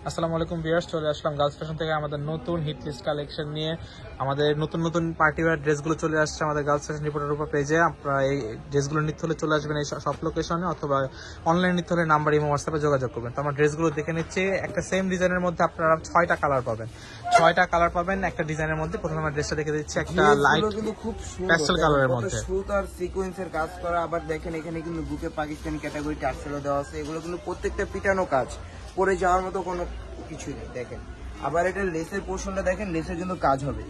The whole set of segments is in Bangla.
আসসালামু আলাইকুম ভিউয়ার্স, চলে আসলাম গার্লস ফ্যাশন থেকে আমাদের নতুন হিট লিস্ট কালেকশন নিয়ে। আমাদের নতুন নতুন পার্টি ওয়্যার ড্রেসগুলো চলে আসছে আমাদের গার্লস ফ্যাশন রিপোর্টের উপর পেজে। আপনারা এই ড্রেসগুলো নিতে হলে চলে আসবেন এই সব লোকেশনে, অথবা অনলাইন নিতে হলে নাম্বার ইমো হোয়াটসঅ্যাপে যোগাযোগ করবেন। তো আমরা ড্রেসগুলো দেখে নিচ্ছি। একটা সেম ডিজাইনের মধ্যে আপনারা 6টা কালার পাবেন। 6টা কালার পাবেন একটা ডিজাইনের মধ্যে। প্রথমে আমরা ড্রেসটা দেখে দিচ্ছি, একটা লাইট কিন্তু খুব প্যাস্টেল কালারের মধ্যে সুতার সিকোয়েন্সের কাজ করা। আবার দেখেন এখানে কিন্তু বুকে পাকিস্তানি ক্যাটাগরি টার্সেলও দেওয়া আছে। এগুলো কিন্তু প্রত্যেকটা পিটানো কাজ, পরে যাওয়ার মতো কোনো কিছু নেই। দেখেন আবার এটা লেসের পোর্শনটা দেখেন, লেসের কিন্তু কাজ হবে।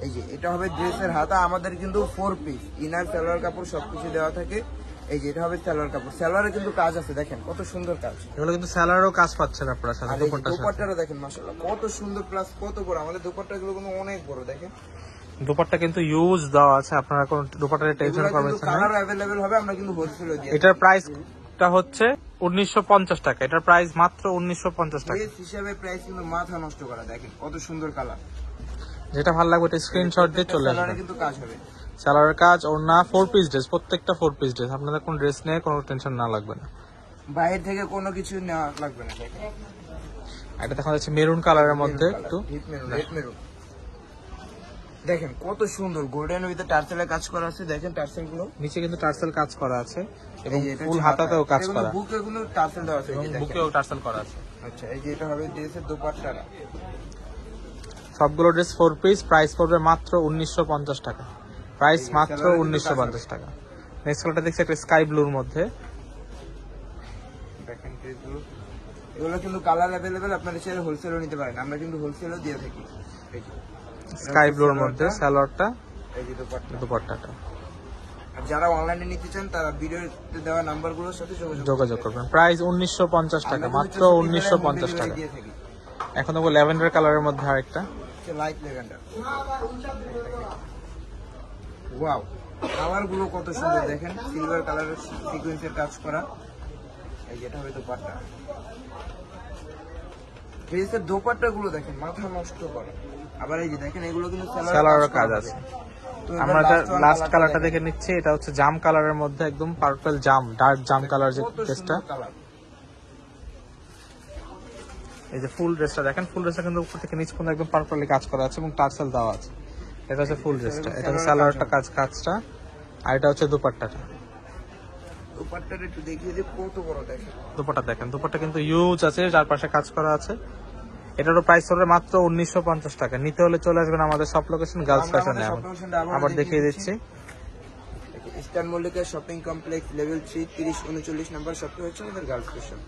এই যে এটা হবে ড্রেসের হাতা। আমাদের কিন্তু 4 পিস ইনার সালোয়ার কাপড় সবকিছু দেওয়া থাকে। এই যে এটা হবে সালোয়ার কাপড়, সালোয়ারে কিন্তু কাজ আছে, দেখেন কত সুন্দর কাজ। এগুলো কিন্তু স্যালারও কাজ পাচ্ছেন আপনারা সাথে। দোপাট্টাটা দেখেন মাশাআল্লাহ কত সুন্দর, প্লাস কত বড়। আমাদের দোপাট্টাগুলো কিন্তু অনেক বড়। দেখেন দুপাট্টা কিন্তু ইউজ দেওয়া আছে, আপনারা কোনো দুপাট্টার টেনশন করবেন না। কালার अवेलेबल হবে, আমরা কিন্তু হোলসেলে দিই। এটার প্রাইসটা হচ্ছে 1950 টাকা। এটার প্রাইস মাত্র 1950 টাকা। এই হিসাবে প্রাইস কিন্তু মাথা নষ্ট করা। দেখেন কত সুন্দর কালার। যেটা ভালো লাগবে এটা স্ক্রিনশট দিয়ে চলে আসবে। কিন্তু কাজ হবে, সালোয়ারের কাজ, ওড়না, 4 পিস ড্রেস, প্রত্যেকটা 4 পিস ড্রেস। আপনাদের কোনো ড্রেস নিয়ে কোনো টেনশন না লাগবে না, বাইরে থেকে কোনো কিছু নেওয়া লাগবে না। দেখেন এটা দেখা যাচ্ছে মেরুন কালারের মধ্যে, একটু ডিপ মেরুন, রেড মেরুন। দেখেন কত সুন্দর গোল্ডেন উইথ টার্সেলের কাজ করা আছে। দেখেন টার্সেল গুলো নিচে কিন্তু টার্সেল কাজ করা আছে এবং ফুল হাতাতেও কাজ করা। বুকে কিন্তু টার্সেল দেওয়া আছে, এবং বুকেও টার্সেল করা আছে। আচ্ছা এই যে এটা হবে ড্রেসের দোপাট্টাটা। সবগুলো ড্রেস 4 পিস, প্রাইস পড়বে মাত্র 1950 টাকা। প্রাইস মাত্র 1950 টাকা। নেক্সট কালারটা দেখছি একটা স্কাই ব্লুর মধ্যে। দেখেন ড্রেসগুলো, এগুলো কিন্তু কালার अवेलेबल, আপনারা চাইলে হোলসেলও নিতে পারেন। আমরা কিন্তু হোলসেলও দিয়ে থাকি। এই যে স্কাই ব্লুর মধ্যে সালোয়ারটা, এই যে দুপাট্টাটা। আর যারা অনলাইনে নিতে চান তারা ভিডিওতে দেওয়া নাম্বারগুলোর সাথে যোগাযোগ করবেন। প্রাইস 1950 টাকা, মাত্র 1950 টাকা। এখন দেখো ল্যাভেন্ডার কালারের মধ্যে আরেকটা লাইট ল্যাভেন্ডার। ওয়াও, কালারগুলো কত সুন্দর। দেখেন সিলভার কালারের সিকোয়েন্সের কাজ করা। এই যেটা হবে দোপাট্টা। ড্রেসের দোপাট্টাগুলো দেখেন মাথা নষ্ট করে। আবার এই যে দেখেন এগুলো কিন্তু সালোয়ারের কাজ আছে। আমরা লাস্ট কালারটা দেখে নিচ্ছি। এটা হচ্ছে জাম কালারের মধ্যে, একদম পার্পল জাম, ডার্ক জাম কালার যে ড্রেসটা। এই যে ফুল ড্রেসটা দেখেন, ফুল ড্রেসটা কিন্তু উপর থেকে নিচ পর্যন্ত একদম পার্পলি কাজ করা আছে এবং টার্সেল দেওয়া আছে। এটা হচ্ছে ফুল ড্রেসটা, এটা হচ্ছে সালোয়ারটা কাজটা, আর এটা হচ্ছে দুপাট্টাটা। দুপাট্টাটা একটু দেখিয়ে দিই কত বড়। দেখেন দুপাট্টা দেখেন, দুপাট্টা কিন্তু ইউজ আছে, চারপাশে কাজ করা আছে। এটারও প্রাইস পড়বে মাত্র 1950 টাকা। নিতে হলে চলে আসবেন আমাদের সব লোকেশন গার্লস ফ্যাশনে। আবার দেখিয়ে দিচ্ছি, eastern Mallika shopping complex level 3 3039 number শপটি হচ্ছে আমাদের গার্লস ফ্যাশন।